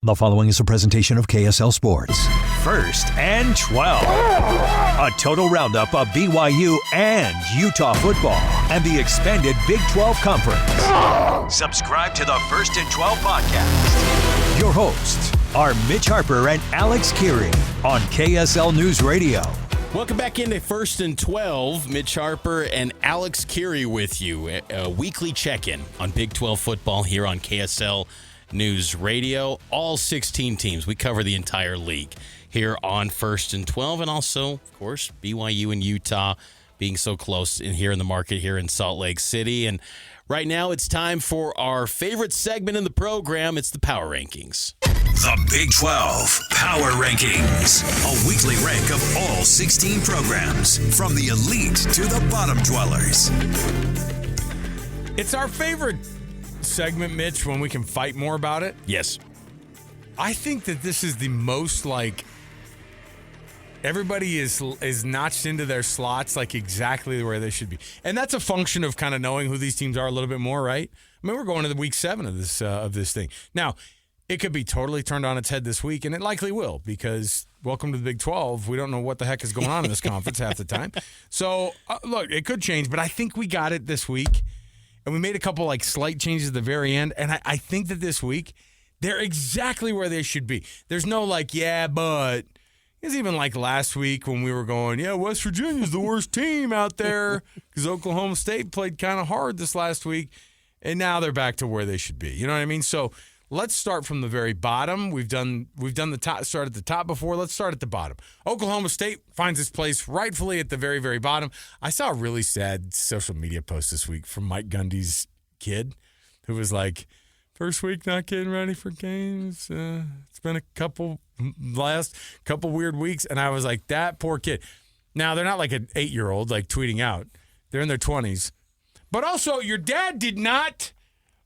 The following is a presentation of KSL Sports. First and 12. A total roundup of BYU and Utah football and the expanded Big 12 Conference. Subscribe to the First and 12 podcast. Your hosts are Mitch Harper and Alex Kirry on KSL News Radio. Welcome back into First and 12. Mitch Harper and Alex Kirry with you. A weekly check-in on Big 12 football here on KSL News Radio. All 16 teams. We cover the entire league here on First and 12. And also, of course, BYU and Utah being so close in here in the market here in Salt Lake City. And right now it's time for our favorite segment in the program. It's the Power Rankings. The Big 12 Power Rankings. A weekly rank of all 16 programs, from the elite to the bottom dwellers. It's our favorite segment, Mitch, when we can fight more about it. Yes. I think that this is the most, like, everybody is notched into their slots, like, exactly where they should be. And that's a function of kind of knowing who these teams are a little bit more, right? I mean, we're going to the week 7 of this thing. Now, it could be totally turned on its head this week, and it likely will, because welcome to the Big 12. We don't know what the heck is going on in this conference half the time. So, look, it could change, but I think we got it this week. And we made a couple, like, slight changes at the very end. And I think that this week, they're exactly where they should be. There's no, like, yeah, but it's even like last week when we were going, yeah, West Virginia's the worst team out there because Oklahoma State played kind of hard this last week. And now they're back to where they should be. You know what I mean? So let's start from the very bottom. We've done the top, start at the top before. Let's start at the bottom. Oklahoma State finds its place rightfully at the very, very bottom. I saw a really sad social media post this week from Mike Gundy's kid, who was like, first week not getting ready for games. It's been last couple weird weeks. And I was like, that poor kid. Now, they're not like an 8-year-old, like, tweeting out. They're in their 20s. But also, your dad did not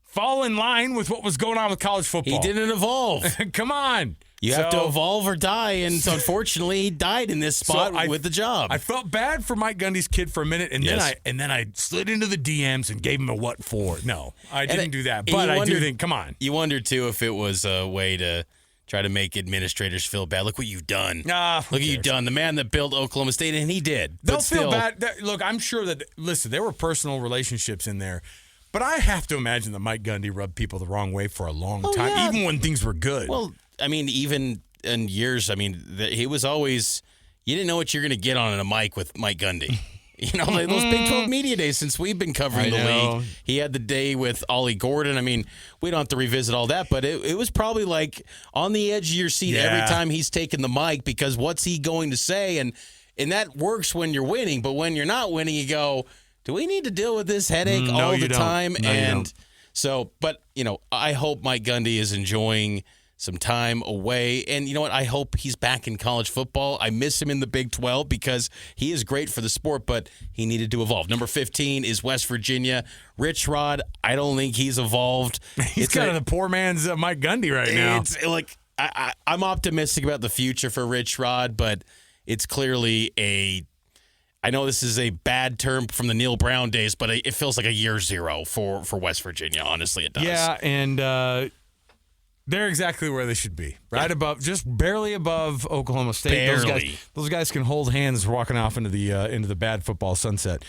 fall in line with what was going on with college football. He didn't evolve. Come on. You have to evolve or die, and unfortunately, he died in this spot with the job. I felt bad for Mike Gundy's kid for a minute, and yes. then I slid into the DMs and gave him a what for. No, I didn't do that, but I do think, come on. You wonder, too, if it was a way to try to make administrators feel bad. Look what you've done. Look what you've done. The man that built Oklahoma State, and he did. They'll feel bad. Look, I'm sure that, listen, there were personal relationships in there. But I have to imagine that Mike Gundy rubbed people the wrong way for a long time, even when things were good. Well, I mean, even in years, I mean, he was always, you didn't know what you're going to get on a mic with Mike Gundy. You know, like those Big 12 media days since we've been covering the league. He had the day with Ollie Gordon. I mean, we don't have to revisit all that, but it was probably like on the edge of your seat every time he's taking the mic, because what's he going to say? And that works when you're winning, but when you're not winning, you go, do we need to deal with this headache all the time? No, and so, but, you know, I hope Mike Gundy is enjoying some time away. And you know what? I hope he's back in college football. I miss him in the Big 12 because he is great for the sport, but he needed to evolve. Number 15 is West Virginia. Rich Rod, I don't think he's evolved. He's kind of the poor man's Mike Gundy right now. It's like, I'm optimistic about the future for Rich Rod, but it's clearly I know this is a bad term from the Neil Brown days, but it feels like a year zero for West Virginia. Honestly, it does. Yeah, and they're exactly where they should be, right above, just barely above Oklahoma State. Barely. Those guys can hold hands walking off into the bad football sunset.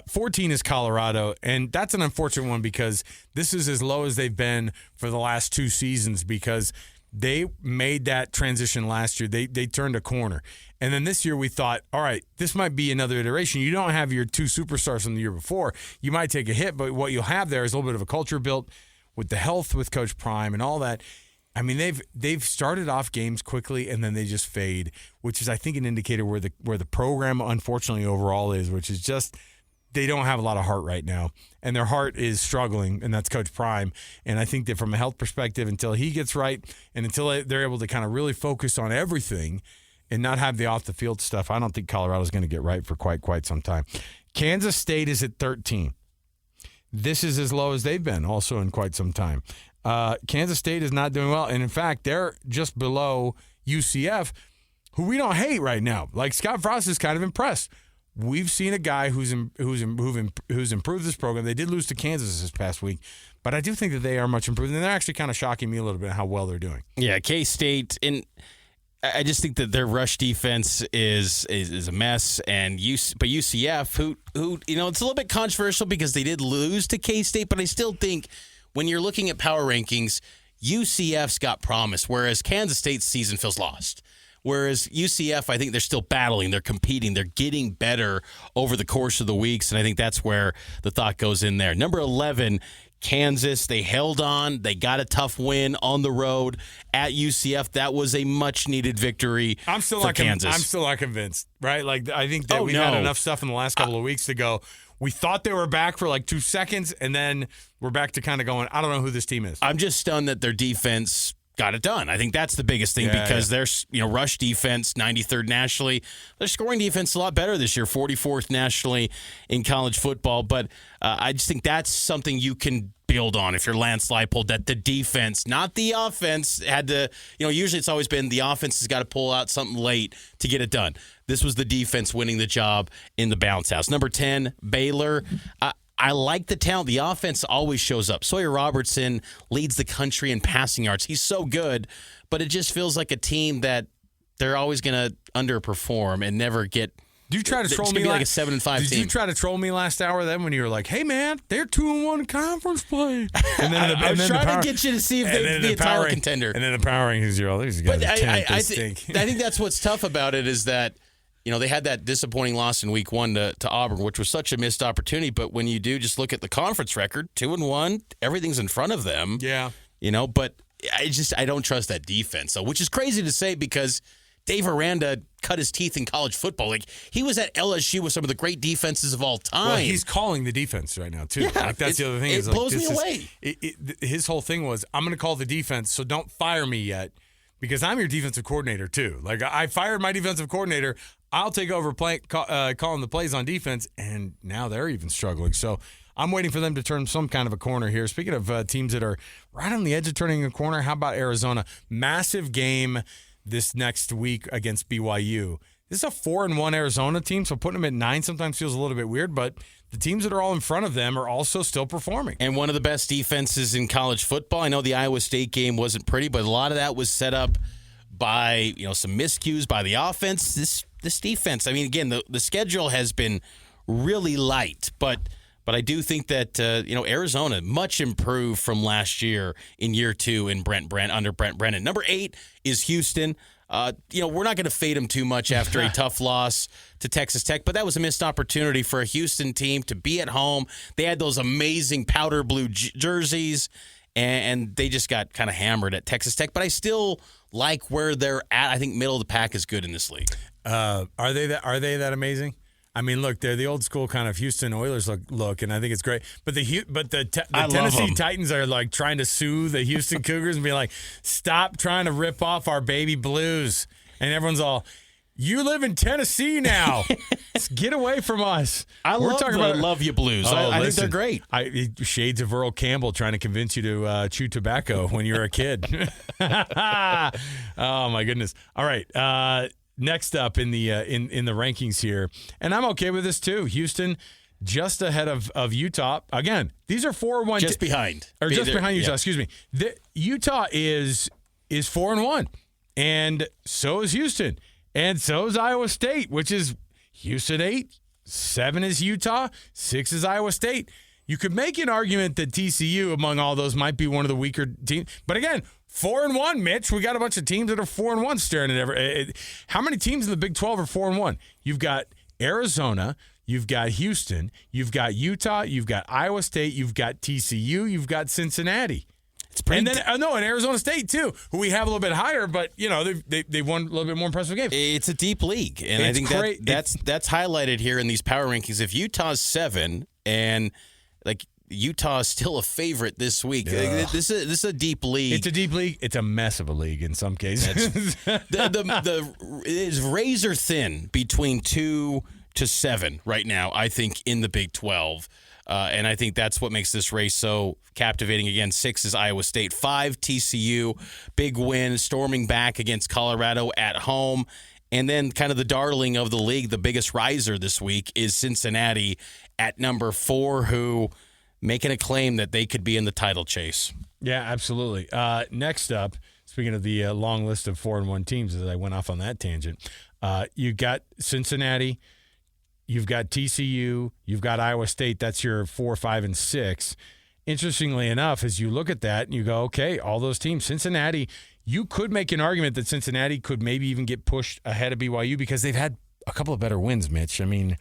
14 is Colorado, and that's an unfortunate one because this is as low as they've been for the last 2 seasons because they made that transition last year. They turned a corner. And then this year we thought, all right, this might be another iteration. You don't have your 2 superstars from the year before. You might take a hit, but what you'll have there is a little bit of a culture built with the health with Coach Prime and all that. I mean, they've started off games quickly and then they just fade, which is, I think, an indicator where the program, unfortunately, overall is, which is just they don't have a lot of heart right now. And their heart is struggling, and that's Coach Prime. And I think that from a health perspective, until he gets right and until they're able to kind of really focus on everything and not have the off-the-field stuff, I don't think Colorado's going to get right for quite some time. Kansas State is at 13. This is as low as they've been also in quite some time. Kansas State is not doing well. And, in fact, they're just below UCF, who we don't hate right now. Like, Scott Frost is kind of impressed. We've seen a guy who's improved this program. They did lose to Kansas this past week, But I do think that they are much improved, and they're actually kind of shocking me a little bit how well they're doing. Yeah, K-State, and I just think that their rush defense is a mess. But UCF, who it's a little bit controversial because they did lose to K-State, but I still think when you're looking at power rankings, UCF's got promise, whereas Kansas State's season feels lost. Whereas UCF, I think they're still battling, they're competing, they're getting better over the course of the weeks, and I think that's where the thought goes in there. Number 11, Kansas, they held on. They got a tough win on the road at UCF. That was a much-needed victory for Kansas. I'm still not convinced, right? Like, I think that had enough stuff in the last couple of weeks to go, we thought they were back for like 2 seconds, and then we're back to kind of going, I don't know who this team is. I'm just stunned that their defense got it done. I think that's the biggest thing because their rush defense, 93rd nationally. Their scoring defense is a lot better this year, 44th nationally in college football. But I just think that's something you can build on if you're Lance Leipold, that the defense, not the offense, had to, usually it's always been the offense has got to pull out something late to get it done. This was the defense winning the job in the bounce house. Number 10, Baylor. I like the talent. The offense always shows up. Sawyer Robertson leads the country in passing yards. He's so good, but it just feels like a team that they're always going to underperform and never get. Did you try to troll me like a 7-5 team? Did you try to troll me last hour then when you were like, "Hey man, they're 2-1 in conference play"? And then I was trying to get you to see if they'd be a title contender. And then the power rankings, you're all these guys. I think that's what's tough about it is that. They had that disappointing loss in week 1 to Auburn, which was such a missed opportunity. But when you do just look at the conference record, 2-1, everything's in front of them. Yeah. But I don't trust that defense, though, which is crazy to say because Dave Aranda cut his teeth in college football. Like, he was at LSU with some of the great defenses of all time. Well, he's calling the defense right now, too. Yeah, that's the other thing. It blows me away. His whole thing was, I'm going to call the defense, so don't fire me yet. Because I'm your defensive coordinator, too. Like, I fired my defensive coordinator. I'll take over calling the plays on defense, and now they're even struggling. So I'm waiting for them to turn some kind of a corner here. Speaking of teams that are right on the edge of turning a corner, how about Arizona? Massive game this next week against BYU. This is a 4-1 Arizona team, so putting them at 9 sometimes feels a little bit weird, but the teams that are all in front of them are also still performing. And one of the best defenses in college football. I know the Iowa State game wasn't pretty, but a lot of that was set up by some miscues by the offense. This defense, I mean, again, the schedule has been really light, but I do think that Arizona much improved from last year in year 2 in under Brent Brennan. Number 8 is Houston. We're not going to fade them too much after a tough loss to Texas Tech, but that was a missed opportunity for a Houston team to be at home. They had those amazing powder blue jerseys, and they just got kind of hammered at Texas Tech. But I still like where they're at. I think middle of the pack is good in this league. Are they that amazing? I mean, look, they're the old school kind of Houston Oilers look, and I think it's great. But the Tennessee Titans are like trying to sue the Houston Cougars and be like, "Stop trying to rip off our baby blues." And everyone's all, "You live in Tennessee now. Get away from us." Love You Blues. I think they're great. Shades of Earl Campbell trying to convince you to chew tobacco when you were a kid. Oh my goodness! All right. Next up in the rankings here, and I'm okay with this too. Houston just ahead of Utah. Again, these are 4-1. Just behind Utah. Yeah. Excuse me. Utah is 4-1, and so is Houston, and so is Iowa State, which is Houston 8, 7 is Utah, 6 is Iowa State. You could make an argument that TCU among all those might be one of the weaker teams, but again. 4-1, Mitch. We got a bunch of teams that are 4-1 staring at how many teams in the Big 12 are 4-1? You've got Arizona, you've got Houston, you've got Utah, you've got Iowa State, you've got TCU, you've got Cincinnati. It's pretty. And then and Arizona State too, who we have a little bit higher, but they won a little bit more impressive games. It's a deep league, and I think that's highlighted here in these power rankings. If Utah's 7 and Utah is still a favorite this week. This is a deep league. It's a deep league. It's a mess of a league in some cases. It is razor thin between 2 to 7 right now, I think, in the Big 12. And I think that's what makes this race so captivating. Again, 6 is Iowa State, 5 TCU, big win, storming back against Colorado at home. And then kind of the darling of the league, the biggest riser this week is Cincinnati at number 4, who making a claim that they could be in the title chase. Yeah, absolutely. Next up, speaking of the long list of 4-1 teams, as I went off on that tangent, you got Cincinnati, you've got TCU, you've got Iowa State. That's your 4, 5, and 6. Interestingly enough, as you look at that and you go, okay, all those teams, Cincinnati, you could make an argument that Cincinnati could maybe even get pushed ahead of BYU because they've had a couple of better wins, Mitch. I mean,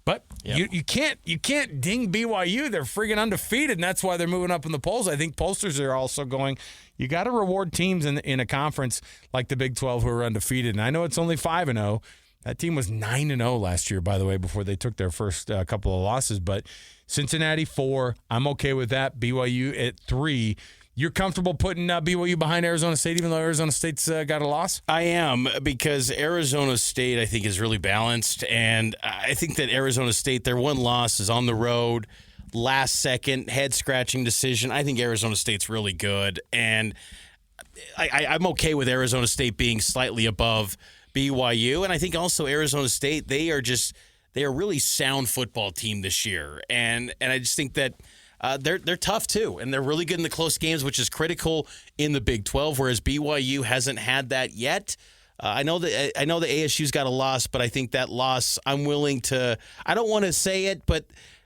but you can't ding BYU. They're friggin' undefeated, and that's why they're moving up in the polls. I think pollsters are also going, you got to reward teams in a conference like the Big 12 who are undefeated. And I know it's only 5-0. That team was 9-0 last year, by the way, before they took their first couple of losses. But Cincinnati 4, I'm okay with that. BYU at 3. You're comfortable putting BYU behind Arizona State, even though Arizona State's got a loss? I am, because Arizona State, I think, is really balanced. And I think that Arizona State, their one loss is on the road, last second, head-scratching decision. I think Arizona State's really good. And I'm okay with Arizona State being slightly above BYU. And I think also Arizona State, they are a really sound football team this year. And I just think that they're tough too, and they're really good in the close games, which is critical in the Big 12. Whereas BYU hasn't had that yet. I know that ASU's got a loss, but I think that loss, I'm willing to. I don't want to say it, but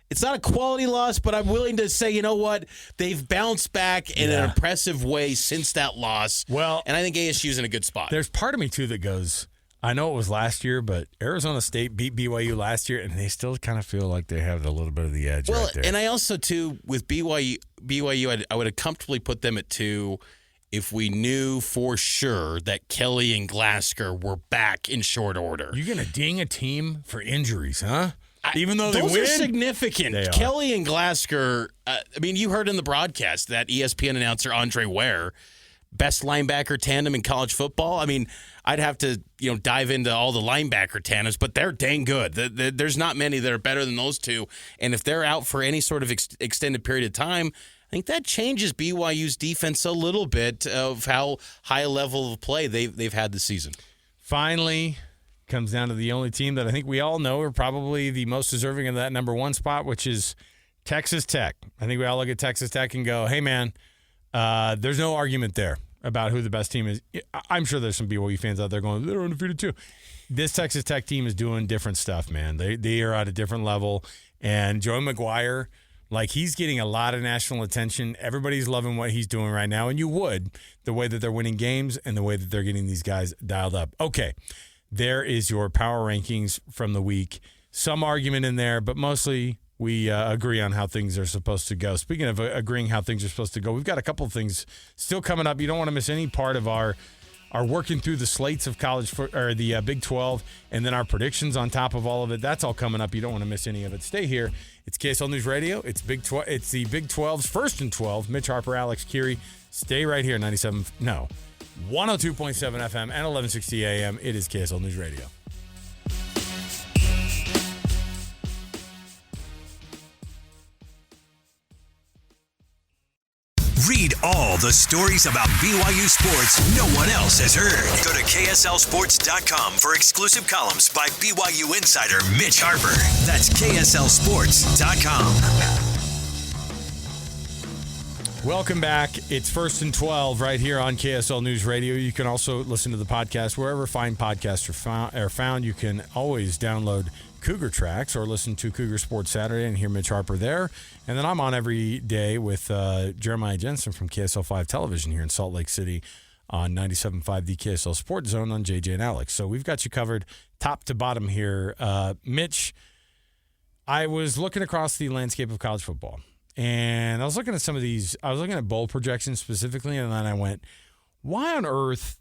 it's not a quality loss. But I'm willing to say, you know what? They've bounced back in an impressive way since that loss. Well, and I think ASU's in a good spot. There's part of me too that goes, I know it was last year, but Arizona State beat BYU last year, and they still kind of feel like they have a little bit of the edge right there. And I also, too, with BYU, I would have comfortably put them at 2 if we knew for sure that Kelly and Glasgow were back in short order. You're going to ding a team for injuries, huh? Even though they those win? Are significant. They are. Kelly and Glasgow, you heard in the broadcast that ESPN announcer Andre Ware, best linebacker tandem in college football. I mean, I'd have to, dive into all the linebacker tandems, but they're dang good. There's not many that are better than those two. And if they're out for any sort of extended period of time, I think that changes BYU's defense a little bit of how high a level of play they've had this season. Finally, comes down to the only team that I think we all know are probably the most deserving of that number 1 spot, which is Texas Tech. I think we all look at Texas Tech and go, hey, man, there's no argument there about who the best team is. I'm sure there's some BYU fans out there going, they're undefeated too. This Texas Tech team is doing different stuff, man. They are at a different level. And Joey McGuire, he's getting a lot of national attention. Everybody's loving what he's doing right now. And you would, the way that they're winning games and the way that they're getting these guys dialed up. Okay, there is your power rankings from the week. Some argument in there, but mostly we agree on how things are supposed to go. Speaking of agreeing how things are supposed to go, we've got a couple of things still coming up. You don't want to miss any part of our working through the slates of the Big 12, and then our predictions on top of all of it. That's all coming up. You don't want to miss any of it. Stay here. It's KSL News Radio. It's It's the Big 12's First and 12. Mitch, Harper, Alex, Kirry. Stay right here. 102.7 FM and 1160 AM. It is KSL News Radio. Read all the stories about BYU sports no one else has heard. Go to KSLSports.com for exclusive columns by BYU insider Mitch Harper. That's KSLSports.com. Welcome back. It's First and 12 right here on KSL News Radio. You can also listen to the podcast wherever fine podcasts are found. You can always download Cougar Tracks or listen to Cougar Sports Saturday and hear Mitch Harper there. And then I'm on every day with Jeremiah Jensen from KSL 5 Television here in Salt Lake City on 97.5 the KSL Sports Zone on JJ and Alex. So we've got you covered top to bottom here. Mitch, I was looking across the landscape of college football, and I was looking at some of these. I was looking at bowl projections specifically, and then I went, why on earth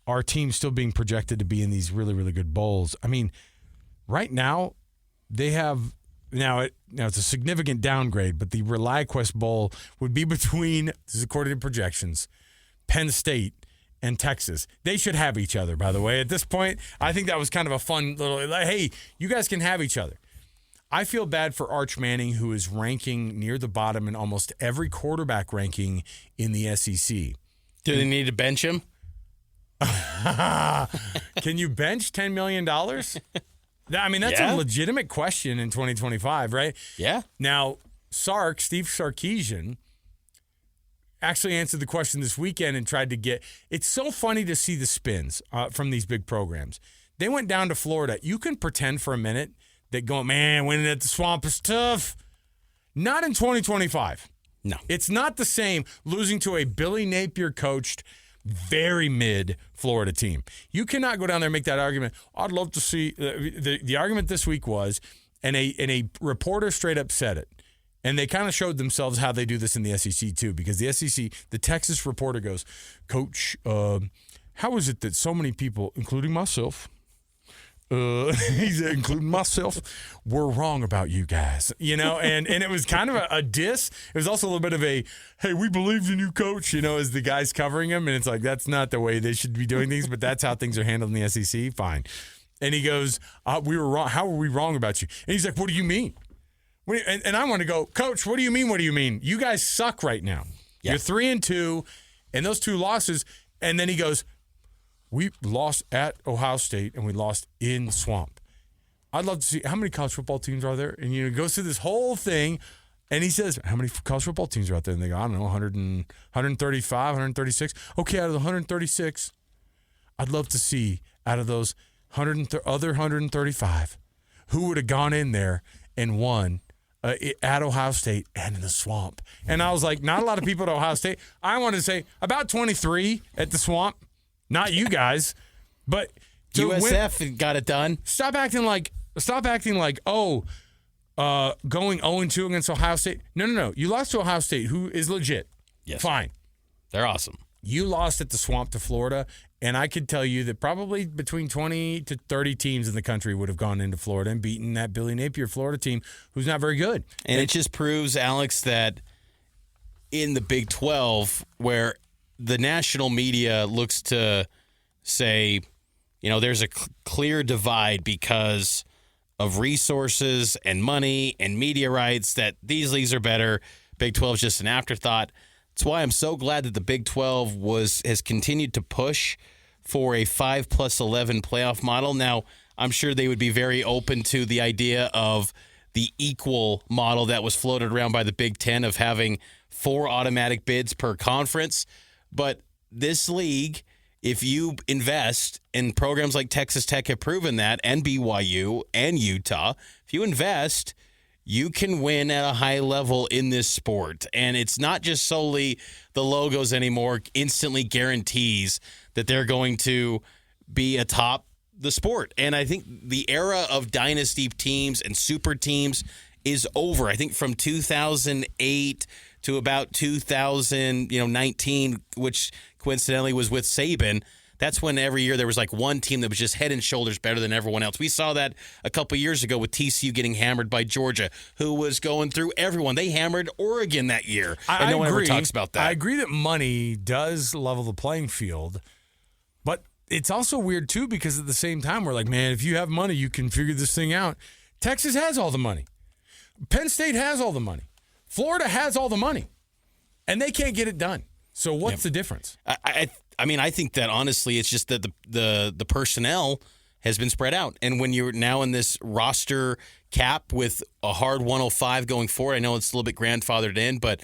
are teams still being projected to be in these really, really good bowls? I mean, right now, they have now it's a significant downgrade, but the ReliaQuest Bowl would be between, this is according to projections, Penn State and Texas. They should have each other, by the way. At this point, I think that was kind of a fun little, hey, you guys can have each other. I feel bad for Arch Manning, who is ranking near the bottom in almost every quarterback ranking in the SEC. Do they need to bench him? Can you bench $10 million? I mean, that's a legitimate question in 2025, right? Yeah. Now, Steve Sarkisian, actually answered the question this weekend and tried to get – it's so funny to see the spins from these big programs. They went down to Florida. You can pretend for a minute that going, man, winning at the Swamp is tough. Not in 2025. No. It's not the same losing to a Billy Napier-coached, very mid Florida team. You cannot go down there and make that argument. I'd love to see the argument this week was, and a reporter straight up said it, and they kind of showed themselves how they do this in the SEC too, because the SEC, the Texas reporter goes, Coach, how is it that so many people, including myself, including myself, we're wrong about you guys, and it was kind of a diss. It was also a little bit of a, hey, we believed in you, Coach, as the guys covering him, and it's like, that's not the way they should be doing things, but that's how things are handled in the SEC, fine. And he goes, we were wrong. How were we wrong about you? And he's like, what do you mean? And I want to go, Coach, what do you mean? What do you mean? You guys suck right now. Yeah. You're 3-2, and those 2 losses. And then he goes, we lost at Ohio State, and we lost in the Swamp. I'd love to see how many college football teams are there. And he goes through this whole thing, and he says, how many college football teams are out there? And they go, I don't know, 135, 136. Okay, out of the 136, I'd love to see out of those other 135 who would have gone in there and won at Ohio State and in the Swamp. And I was like, not a lot of people at Ohio State. I wanted to say about 23 at the Swamp. Not you guys, but USF got it done. Stop acting like going 0-2 against Ohio State. No. You lost to Ohio State, who is legit. Yes. Fine. They're awesome. You lost at the Swamp to Florida, and I could tell you that probably between 20 to 30 teams in the country would have gone into Florida and beaten that Billy Napier Florida team, who's not very good. And it just proves, Alex, that in the Big 12, where the national media looks to say, there's a clear divide because of resources and money and media rights, that these leagues are better. Big 12 is just an afterthought. That's why I'm so glad that the Big 12 has continued to push for a 5+11 playoff model. Now, I'm sure they would be very open to the idea of the equal model that was floated around by the Big 10 of having 4 automatic bids per conference. But this league, if you invest in programs like Texas Tech have proven that, and BYU and Utah, if you invest, you can win at a high level in this sport. And it's not just solely the logos anymore, instantly guarantees that they're going to be atop the sport. And I think the era of dynasty teams and super teams is over. I think from 2008 to about 2019, which coincidentally was with Saban, that's when every year there was like one team that was just head and shoulders better than everyone else. We saw that a couple years ago with TCU getting hammered by Georgia, who was going through everyone. They hammered Oregon that year, and no one ever talks about that. I agree that money does level the playing field, but it's also weird too, because at the same time we're like, man, if you have money, you can figure this thing out. Texas has all the money. Penn State has all the money. Florida has all the money, and they can't get it done. So what's the difference? I mean, I think that honestly, it's just that the personnel has been spread out. And when you're now in this roster cap with a hard 105 going forward, I know it's a little bit grandfathered in, but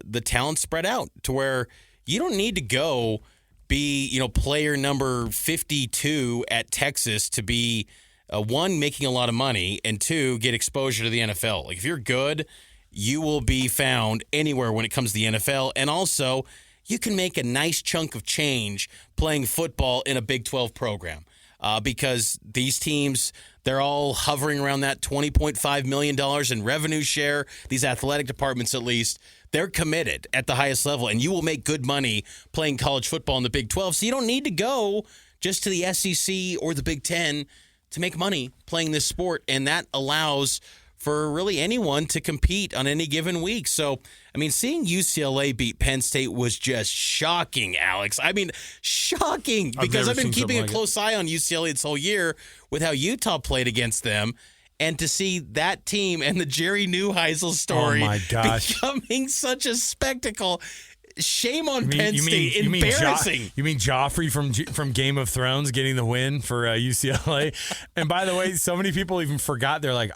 the talent's spread out to where you don't need to go be, player number 52 at Texas to be, one, making a lot of money, and two, get exposure to the NFL. Like, if you're good, you will be found anywhere when it comes to the NFL. And also, you can make a nice chunk of change playing football in a Big 12 program because these teams, they're all hovering around that $20.5 million in revenue share. These athletic departments, at least, they're committed at the highest level, and you will make good money playing college football in the Big 12. So you don't need to go just to the SEC or the Big 10 to make money playing this sport, and that allows for really anyone to compete on any given week. So, I mean, seeing UCLA beat Penn State was just shocking, Alex. I mean, shocking, because I've been keeping a close eye on UCLA this whole year with how Utah played against them. And to see that team and the Jerry Neuheisel story becoming such a spectacle. Shame on Penn State. Embarrassing. You mean Joffrey from Game of Thrones getting the win for UCLA? And by the way, so many people even forgot. They're like,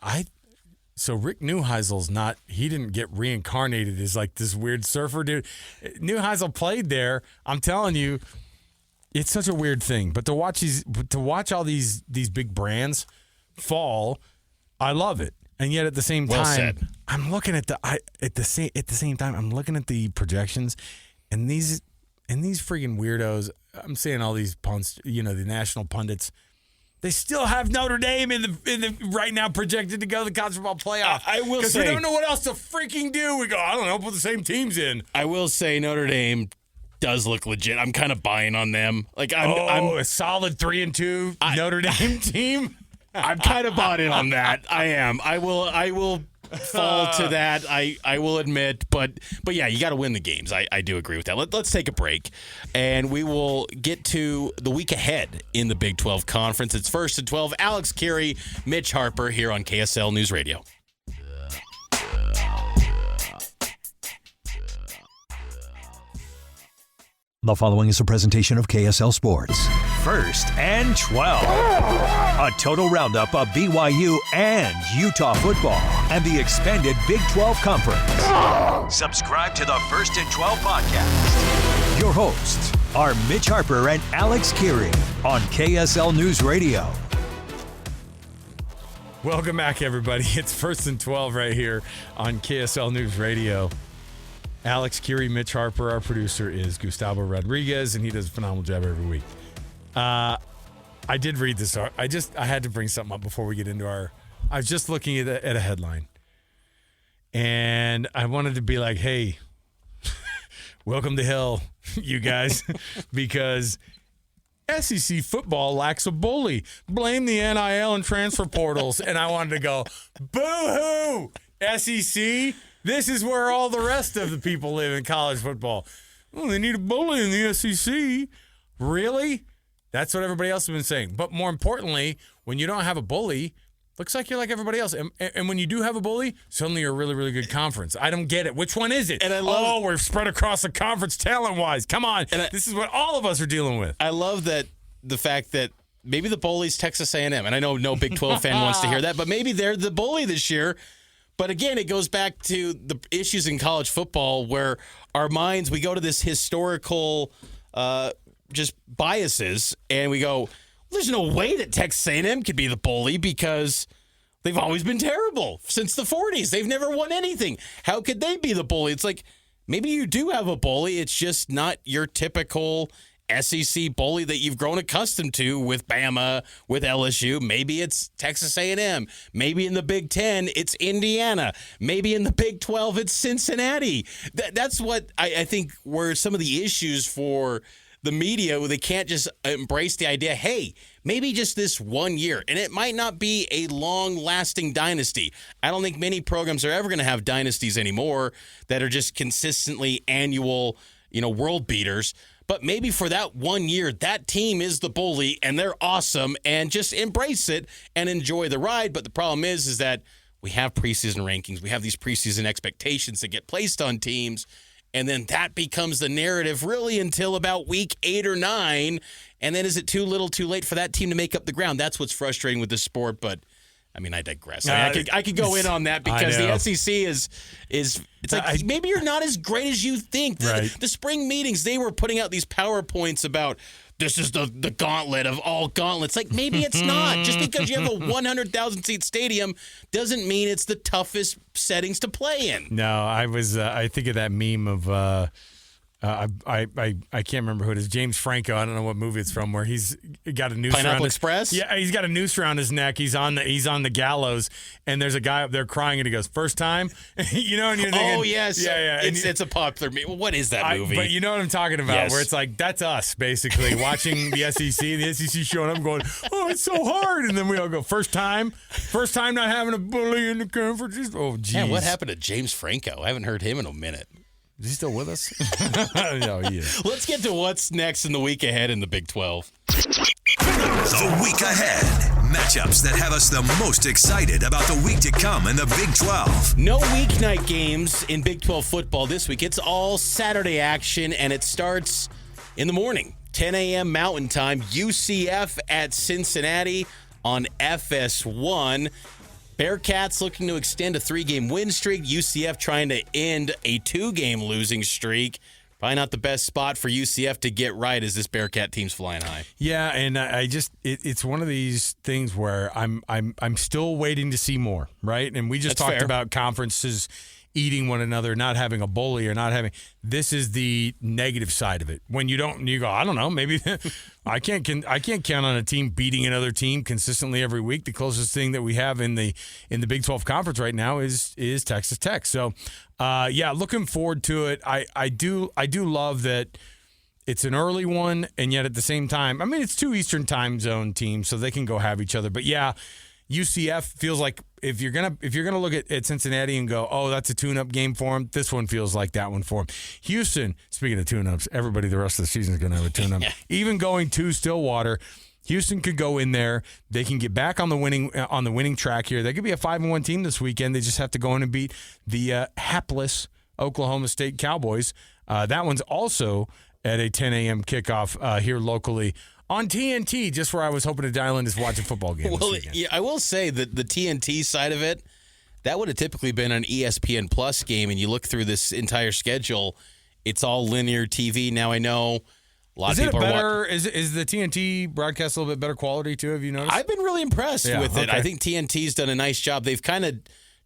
So Rick Neuheisel's not, he didn't get reincarnated as like this weird surfer dude. Neuheisel played there. I'm telling you, it's such a weird thing. But to watch all these big brands fall, I love it. And yet at the same time, I'm looking at at the same time I'm looking at the projections, and these freaking weirdos. I'm saying all these punts, the national pundits. They still have Notre Dame in the right now projected to go to the college football playoff. I will say, because we don't know what else to freaking do. We go, I don't know, put the same teams in. I will say Notre Dame does look legit. I'm kind of buying on them. Like I'm a solid 3-2 Notre Dame team. I'm kind of bought in on that. I am. I will fall to that. I will admit, but yeah, you got to win the games. I do agree with that. Let's take a break, and we will get to the week ahead in the Big 12 Conference. It's 1st and 12. Alex Kirry, Mitch Harper here on KSL News Radio. The following is a presentation of KSL Sports. 1st and 12. A total roundup of BYU and Utah football and the expanded Big 12 Conference. Subscribe to the 1st and 12 podcast. Your hosts are Mitch Harper and Alex Kirry on KSL News Radio. Welcome back, everybody. It's 1st and 12 right here on KSL News Radio. Alex Kirry, Mitch Harper. Our producer is Gustavo Rodriguez, and he does a phenomenal job every week. I did read this. I had to bring something up before we get into I was just looking at a headline, and I wanted to be like, hey, welcome to hell, you guys, because SEC football lacks a bully. Blame the NIL and transfer portals. And I wanted to go, boo-hoo, SEC. This is where all the rest of the people live in college football. Oh, they need a bully in the SEC. Really? That's what everybody else has been saying. But more importantly, when you don't have a bully, looks like you're like everybody else. And when you do have a bully, suddenly you're a really, really good conference. I don't get it. Which one is it? And I love we're spread across the conference talent-wise. Come on. This is what all of us are dealing with. I love that the fact that maybe the bully's Texas A&M. And I know no Big 12 fan wants to hear that, but maybe they're the bully this year. But again, it goes back to the issues in college football where our minds, we go to this historical just biases, and we go, there's no way that Texas A&M could be the bully because they've always been terrible since the 40s. They've never won anything. How could they be the bully? It's like, maybe you do have a bully. It's just not your typical SEC bully that you've grown accustomed to with Bama, with LSU. Maybe it's Texas A&M. Maybe in the Big 10, it's Indiana. Maybe in the Big 12, it's Cincinnati. That's what I think were some of the issues for the media, where they can't just embrace the idea, hey, maybe just this 1 year. And it might not be a long-lasting dynasty. I don't think many programs are ever going to have dynasties anymore that are just consistently annual, world beaters. But maybe for that 1 year, that team is the bully, and they're awesome, and just embrace it and enjoy the ride. But the problem is that we have preseason rankings. We have these preseason expectations that get placed on teams, and then that becomes the narrative really until about week 8 or 9. And then is it too little too late for that team to make up the ground? That's what's frustrating with this sport, but I digress. I could go in on that because the SEC is it's like maybe you're not as great as you think. The spring meetings, they were putting out these PowerPoints about this is the gauntlet of all gauntlets. Like, maybe it's not. Just because you have a 100,000-seat stadium doesn't mean it's the toughest settings to play in. No, I think of that meme of I can't remember who it is. James Franco. I don't know what movie it's from. Where he's got a noose Pineapple around Express. Yeah, he's got a noose around his neck. He's on the gallows, and there's a guy up there crying, and he goes, "First time," And you're thinking, "Oh yes, yeah." It's a popular meme. Well, what is that movie? But you know what I'm talking about, yes. Where it's like that's us basically watching the SEC, the SEC showing up, going, "Oh, it's so hard," and then we all go, "First time not having a bully in the conference." Oh, geez. Yeah, what happened to James Franco? I haven't heard him in a minute. Is he still with us? No, he is. Let's get to what's next in the week ahead in the Big 12. The week ahead. Matchups that have us the most excited about the week to come in the Big 12. No weeknight games in Big 12 football this week. It's all Saturday action, and it starts in the morning, 10 a.m. Mountain Time. UCF at Cincinnati on FS1. Bearcats looking to extend a 3-game win streak. UCF trying to end a 2-game losing streak. Probably not the best spot for UCF to get right as this Bearcat team's flying high. Yeah, and it's one of these things where I'm still waiting to see more, right? And we just talked about conferences eating one another, not having a bully or not having. This is the negative side of it. When you go, I don't know, maybe I can't count on a team beating another team consistently every week. The closest thing that we have in the Big 12 conference right now is Texas Tech. So, looking forward to it. I do love that it's an early one, and yet at the same time, I mean, it's 2 Eastern time zone teams, so they can go have each other. But yeah, UCF feels like if you're gonna look at Cincinnati and go, oh, that's a tune-up game for them, this one feels like that one for them. Houston, speaking of tune-ups, everybody the rest of the season is going to have a tune-up. Even going to Stillwater, Houston could go in there. They can get back on the winning track here. They could be a 5-1 team this weekend. They just have to go in and beat the hapless Oklahoma State Cowboys. That one's also at a 10 a.m. kickoff here locally on TNT, just where I was hoping to dial in to watch a football game. Well, yeah, I will say that the TNT side of it, that would have typically been an ESPN Plus game, and you look through this entire schedule, it's all linear TV. Now I know a lot of people are watching. Is the TNT broadcast a little bit better quality too? Have you noticed? I've been really impressed with it. I think TNT's done a nice job. They've kind of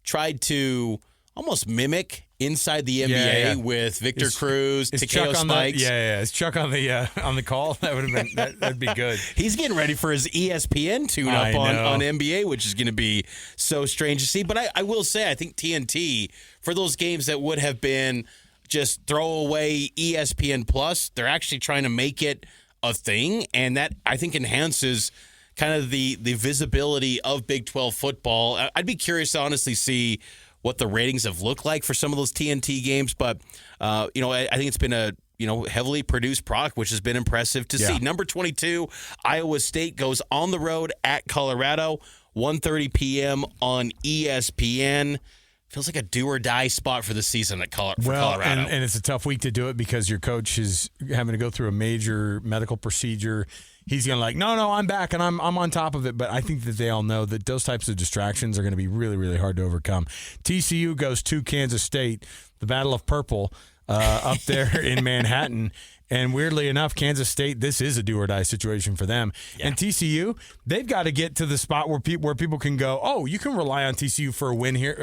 tried to almost mimic inside the NBA with Victor Cruz, Takeo Spikes. Is Chuck on the call? That would have been that'd be good. He's getting ready for his ESPN tune-up on NBA, which is going to be so strange to see. But I will say, I think TNT, for those games that would have been just throwaway ESPN Plus, they're actually trying to make it a thing, and that I think enhances kind of the visibility of Big 12 football. I'd be curious to honestly see what the ratings have looked like for some of those TNT games, but I think it's been a heavily produced product, which has been impressive to see. Number 22, Iowa State goes on the road at Colorado, 1:30 p.m. on ESPN. Feels like a do-or-die spot for the season at Colorado. And it's a tough week to do it because your coach is having to go through a major medical procedure. He's going to no, I'm back and I'm on top of it. But I think that they all know that those types of distractions are going to be really, really hard to overcome. TCU goes to Kansas State, the Battle of Purple up there in Manhattan. And weirdly enough, Kansas State, this is a do-or-die situation for them. Yeah. And TCU, they've got to get to the spot where people can go, oh, you can rely on TCU for a win here,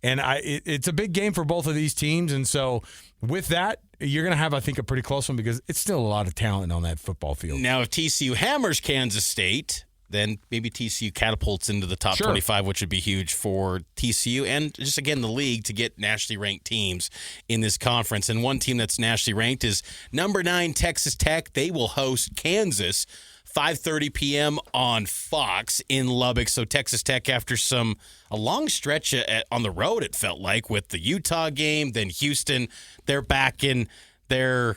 And it's a big game for both of these teams. And so with that, you're going to have, I think, a pretty close one because it's still a lot of talent on that football field. Now, if TCU hammers Kansas State, then maybe TCU catapults into the top 25, which would be huge for TCU and just, again, the league to get nationally ranked teams in this conference. And one team that's nationally ranked is number 9, Texas Tech. They will host Kansas, 5:30 p.m. on Fox in Lubbock. So Texas Tech, after a long stretch on the road, it felt like, with the Utah game, then Houston, they're back in their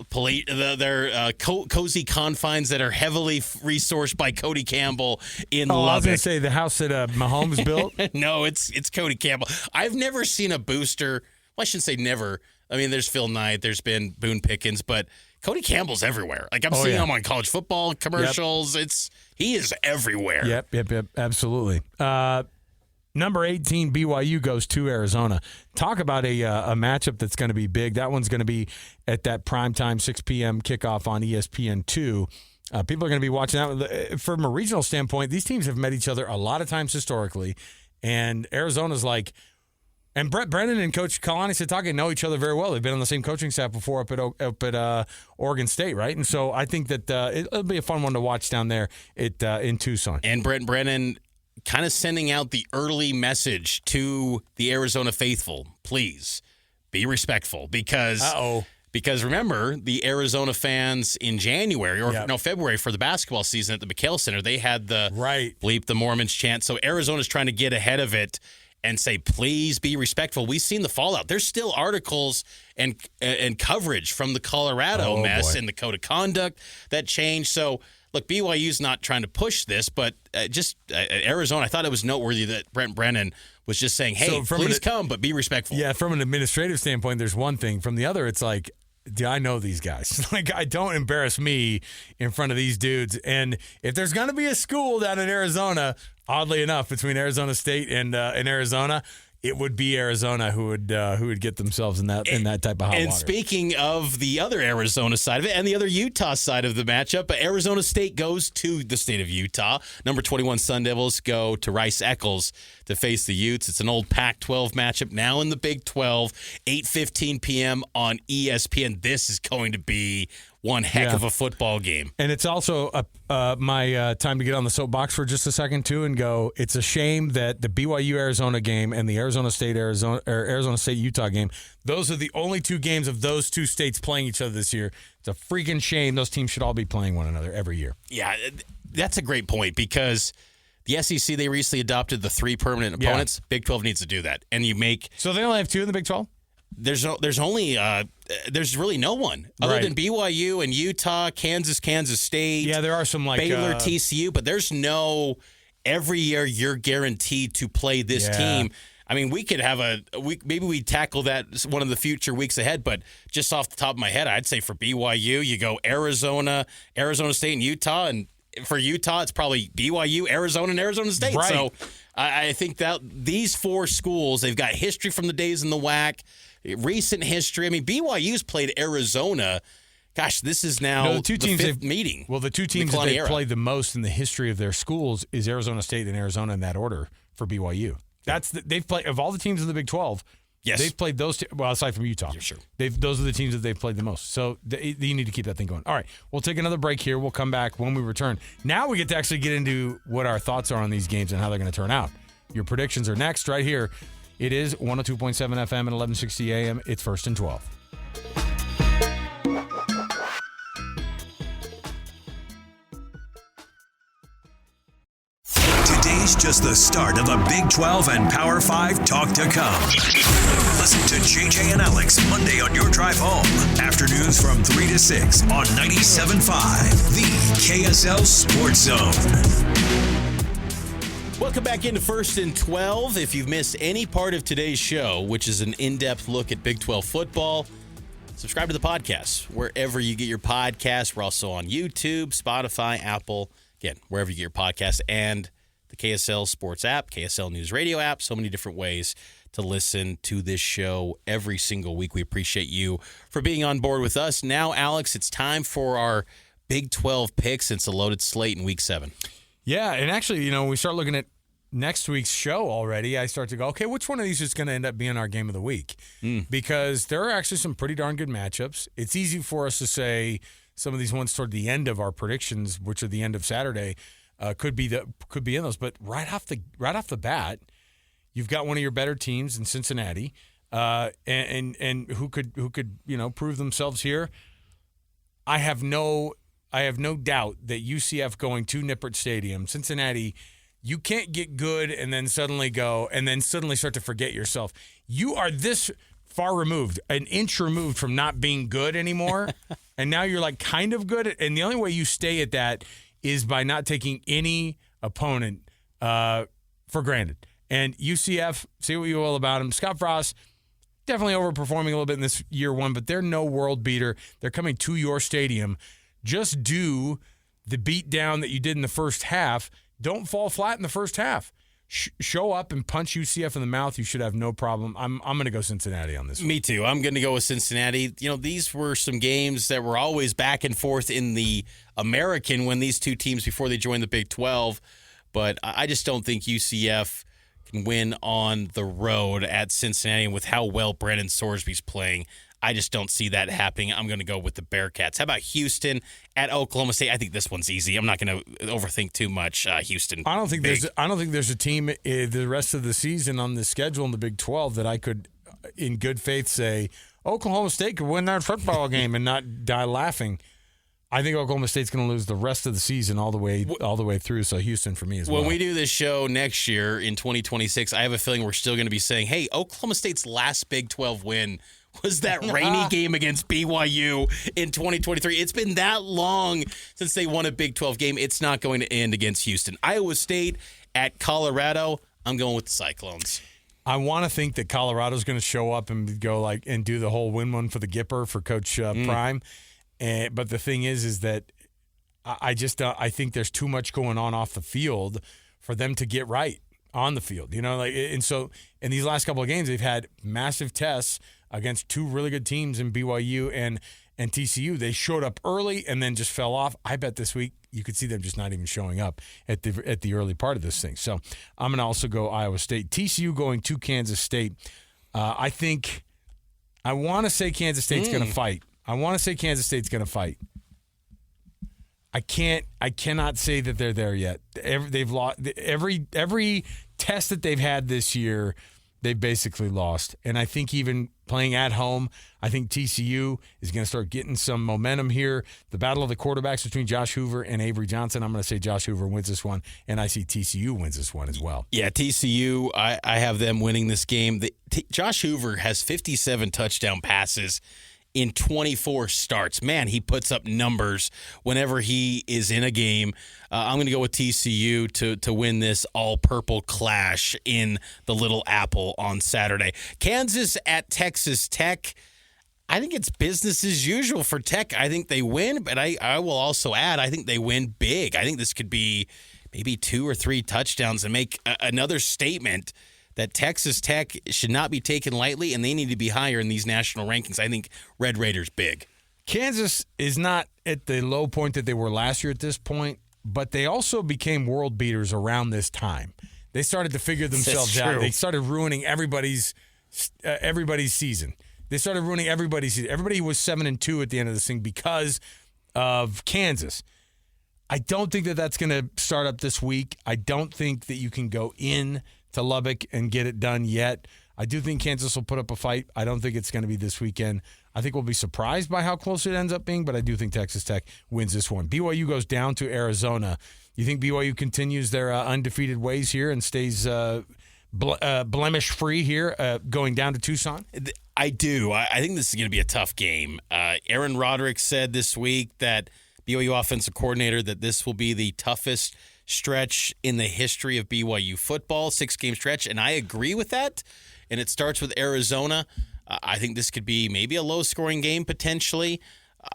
cozy confines that are heavily resourced by Cody Campbell in Lubbock. I was going to say the house that Mahomes built. No, it's Cody Campbell. I've never seen a booster. Well, I shouldn't say never. I mean, there's Phil Knight, there's been Boone Pickens, but Cody Campbell's everywhere. Like, I'm seeing him on college football commercials. Yep. He is everywhere. Yep, absolutely. Number 18, BYU goes to Arizona. Talk about a matchup that's going to be big. That one's going to be at that primetime 6 p.m. kickoff on ESPN2. People are going to be watching that. From a regional standpoint, these teams have met each other a lot of times historically, and Arizona's like – and Brett Brennan and Coach Kalani Sitake know each other very well. They've been on the same coaching staff before up at Oregon State, right? And so I think that it'll be a fun one to watch down there in Tucson. And Brett Brennan – kind of sending out the early message to the Arizona faithful, please be respectful because remember, the Arizona fans in January February for the basketball season at the McHale Center, they had the bleep the Mormons chant. So Arizona's trying to get ahead of it and say, please be respectful. We've seen the fallout. There's still articles and coverage from the Colorado mess and the code of conduct that changed. So look, BYU's not trying to push this, but Arizona, I thought it was noteworthy that Brent Brennan was just saying, hey, please come, but be respectful. Yeah, from an administrative standpoint, there's one thing. From the other, it's like I know these guys. Like, I don't embarrass me in front of these dudes. And if there's going to be a school down in Arizona, oddly enough, between Arizona State and Arizona, it would be Arizona who would get themselves in that type of hot water. And speaking of the other Arizona side of it and the other Utah side of the matchup, Arizona State goes to the state of Utah. Number 21 Sun Devils go to Rice-Eccles to face the Utes. It's an old Pac-12 matchup now in the Big 12, 8:15 p.m. on ESPN. This is going to be one heck of a football game. And it's also my time to get on the soapbox for just a second, too, and go, it's a shame that the BYU-Arizona game and the Arizona State-Utah game, those are the only two games of those two states playing each other this year. It's a freaking shame. Those teams should all be playing one another every year. Yeah, that's a great point because the SEC, they recently adopted the 3 permanent opponents. Big 12 needs to do that. And you make... So they only have 2 in the Big 12? There's really no one other than BYU and Utah, Kansas State. Yeah, there are some like Baylor, TCU, but there's no every year you're guaranteed to play this team. I mean, we could have maybe we tackle that one of the future weeks ahead, but just off the top of my head, I'd say for BYU, you go Arizona State, and Utah, and for Utah, it's probably BYU, Arizona, and Arizona State. Right. So I think that these 4 schools, they've got history from the days in the WAC. Recent history. I mean, BYU's played Arizona. Gosh, this is now the 5th meeting. Well, the 2 teams that they've played the most in the history of their schools is Arizona State and Arizona in that order for BYU. They've played of all the teams in the Big 12. Yes, they've played those. Well, aside from Utah, sure. Those are the teams that they've played the most. So you need to keep that thing going. All right, we'll take another break here. We'll come back when we return. Now we get to actually get into what our thoughts are on these games and how they're going to turn out. Your predictions are next right here. It is 102.7 FM and 1160 AM. It's 1st and 12. Today's just the start of the Big 12 and Power 5 talk to come. Listen to JJ and Alex Monday on your drive home. Afternoons from 3 to 6 on 97.5, the KSL Sports Zone. Welcome back into 1st and 12. If you've missed any part of today's show, which is an in-depth look at Big 12 football, subscribe to the podcast wherever you get your podcasts. We're also on YouTube, Spotify, Apple, again, wherever you get your podcasts, and the KSL Sports app, KSL News Radio app, so many different ways to listen to this show every single week. We appreciate you for being on board with us. Now, Alex, it's time for our Big 12 picks. It's a loaded slate in Week 7. Yeah, and actually, when we start looking at next week's show already, I start to go, okay, which one of these is going to end up being our game of the week? Because there are actually some pretty darn good matchups. It's easy for us to say some of these ones toward the end of our predictions, which are the end of Saturday, could be in those. But right off the bat, you've got one of your better teams in Cincinnati, and who could prove themselves here. I have no doubt that UCF going to Nippert Stadium, Cincinnati, you can't get good and then suddenly start to forget yourself. You are this far removed, an inch removed from not being good anymore, and now you're like kind of good. And the only way you stay at that is by not taking any opponent for granted. And UCF, say what you will about them. Scott Frost, definitely overperforming a little bit in this year 1, but they're no world beater. They're coming to your stadium. Just do the beat down that you did in the first half. Don't fall flat in the first half. Show up and punch UCF in the mouth. You should have no problem. I'm going to go Cincinnati on this one. Me too. I'm going to go with Cincinnati. These were some games that were always back and forth in the American when these two teams before they joined the Big 12. But I just don't think UCF can win on the road at Cincinnati. And with how well Brandon Sorsby's playing, I just don't see that happening. I'm going to go with the Bearcats. How about Houston at Oklahoma State? I think this one's easy. I'm not going to overthink too much. Houston. I don't think there's a team the rest of the season on the schedule in the Big 12 that I could, in good faith, say Oklahoma State could win that football game and not die laughing. I think Oklahoma State's going to lose the rest of the season all the way through. So Houston for me as well. When we do this show next year in 2026, I have a feeling we're still going to be saying, "Hey, Oklahoma State's last Big 12 win was that rainy game against BYU in 2023. It's been that long since they won a Big 12 game. It's not going to end against Houston. Iowa State at Colorado. I'm going with the Cyclones. I want to think that Colorado's going to show up and go and do the whole win one for the Gipper for Coach Prime. But the thing is that I think there's too much going on off the field for them to get right on the field. And so in these last couple of games, they've had massive tests against two really good teams in BYU and TCU. They showed up early and then just fell off. I bet this week you could see them just not even showing up at the early part of this thing. So I'm going to also go Iowa State. TCU going to Kansas State. I want to say Kansas State's going to fight. I cannot say that they're there yet. They've lost every test that they've had this year. They've basically lost. And I think even playing at home, I think TCU is going to start getting some momentum here. The battle of the quarterbacks between Josh Hoover and Avery Johnson, I'm going to say Josh Hoover wins this one, and I see TCU wins this one as well. Yeah, TCU, I have them winning this game. Josh Hoover has 57 touchdown passes in 24 starts. Man, he puts up numbers whenever he is in a game. I'm going to go with TCU to win this all-purple clash in the Little Apple on Saturday. Kansas at Texas Tech. I think it's business as usual for Tech. I think they win, but I will also add I think they win big. I think this could be maybe 2 or 3 touchdowns and make another statement that Texas Tech should not be taken lightly, and they need to be higher in these national rankings. I think Red Raiders big. Kansas is not at the low point that they were last year at this point, but they also became world beaters around this time. They started to figure themselves out. They started ruining everybody's season. They started ruining everybody's season. Everybody was 7-2 at the end of this thing because of Kansas. I don't think that that's going to start up this week. I don't think that you can go in to Lubbock and get it done yet. I do think Kansas will put up a fight. I don't think it's going to be this weekend. I think we'll be surprised by how close it ends up being, but I do think Texas Tech wins this one. BYU goes down to Arizona. You think BYU continues their undefeated ways here and stays blemish-free here, going down to Tucson? I do. I think this is going to be a tough game. Aaron Roderick said this week that BYU offensive coordinator that this will be the toughest stretch in the history of BYU football, 6-game stretch, and I agree with that. And it starts with Arizona. I think this could be maybe a low-scoring game potentially.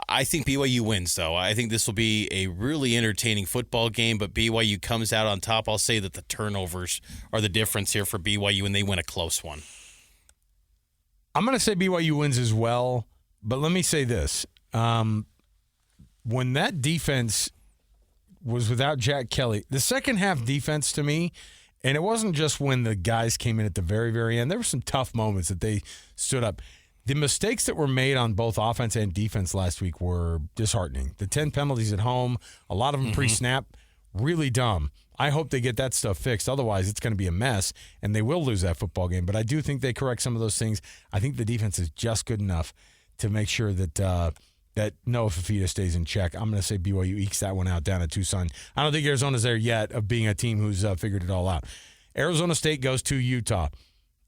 I think BYU wins, though. I think this will be a really entertaining football game, but BYU comes out on top. I'll say that the turnovers are the difference here for BYU, and they win a close one. I'm going to say BYU wins as well, but let me say this. When that defense was without Jack Kelly, the second half defense to me, and it wasn't just when the guys came in at the very, very end. There were some tough moments that they stood up. The mistakes that were made on both offense and defense last week were disheartening. The 10 penalties at home, a lot of them pre-snap, really dumb. I hope they get that stuff fixed. Otherwise, it's going to be a mess, and they will lose that football game. But I do think they correct some of those things. I think the defense is just good enough to make sure that that Noah Fafita stays in check. I'm going to say BYU ekes that one out down at Tucson. I don't think Arizona's there yet of being a team who's figured it all out. Arizona State goes to Utah.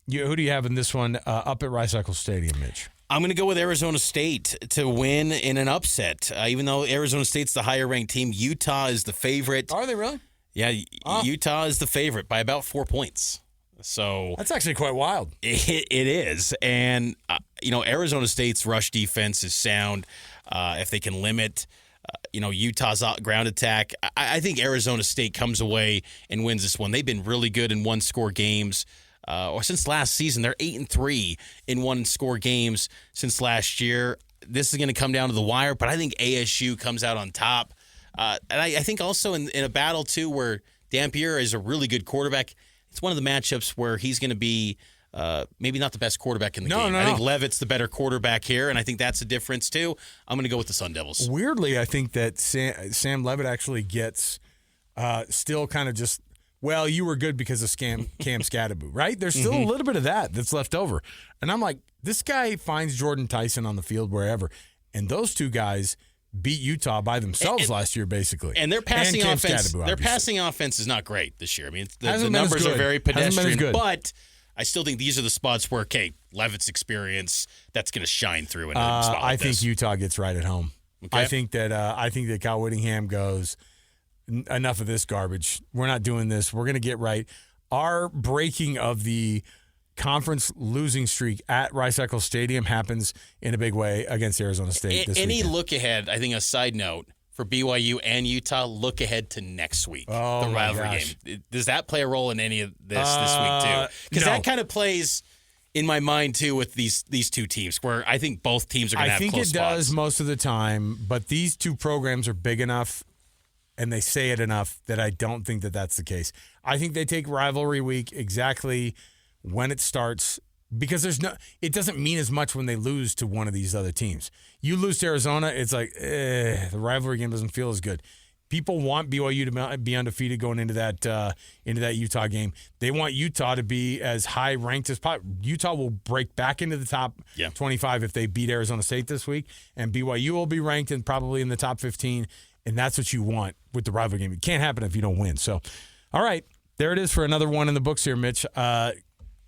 Who do you have in this one up at Rice-Eccles Stadium, Mitch? I'm going to go with Arizona State to win in an upset. Even though Arizona State's the higher-ranked team, Utah is the favorite. Are they really? Yeah, Utah is the favorite by about 4 points. So that's actually quite wild. It is. And, Arizona State's rush defense is sound. If they can limit, Utah's ground attack, I think Arizona State comes away and wins this one. They've been really good in one-score games. Or since last season, they're 8-3 in one-score games since last year. This is going to come down to the wire, but I think ASU comes out on top. And I think also in a battle, too, where Dampier is a really good quarterback, it's one of the matchups where he's going to be maybe not the best quarterback in the game. I think Leavitt's the better quarterback here, and I think that's the difference, too. I'm going to go with the Sun Devils. Weirdly, I think that Sam Leavitt actually gets still kind of just, well, you were good because of Cam Scattaboo, right? There's still a little bit of that's left over. And I'm like, this guy finds Jordan Tyson on the field wherever. And those two guys beat Utah by themselves last year, basically. And their passing offense is not great this year. I mean, the numbers are very pedestrian, but I still think these are the spots where, Leavitt's experience, that's going to shine through in a spot like I think Utah gets right at home. Okay. I think that Kyle Whittingham goes, enough of this garbage. We're not doing this. We're going to get right. Our breaking of the conference losing streak at Rice-Eccles Stadium happens in a big way against Arizona State this Any weekend. look ahead, I think a side note, for BYU and Utah, look ahead to next week, Oh, the my rivalry gosh. game. Does that play a role in any of this week, too? Because no. that kind of plays in my mind, too, with these two teams, where I think both teams are going to have close spots. I think it does most of the time, but these two programs are big enough and they say it enough that I don't think that that's the case. I think they take rivalry week exactly when it starts because it doesn't mean as much when they lose to one of these other teams. You lose to Arizona, it's like, the rivalry game doesn't feel as good. People want BYU to be undefeated going into that Utah game. They want Utah to be as high ranked as possible. Utah will break back into the top 25 if they beat Arizona State this week, and BYU will be ranked and probably in the top 15. And that's what you want with the rivalry game. It can't happen if you don't win. So, all right, there it is for another one in the books here, Mitch.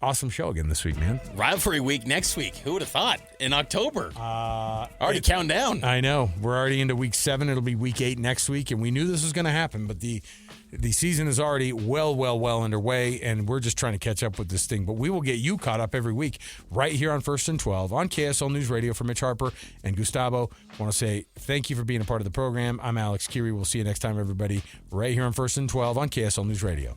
Awesome show again this week, man. Rivalry week next week. Who would have thought? In October. Already counting down. I know. We're already into week 7. It'll be week 8 next week, and we knew this was going to happen, but the season is already well underway, and we're just trying to catch up with this thing. But we will get you caught up every week right here on 1st and 12 on KSL News Radio. For Mitch Harper and Gustavo, I want to say thank you for being a part of the program. I'm Alex Kirry. We'll see you next time, everybody, right here on 1st and 12 on KSL News Radio.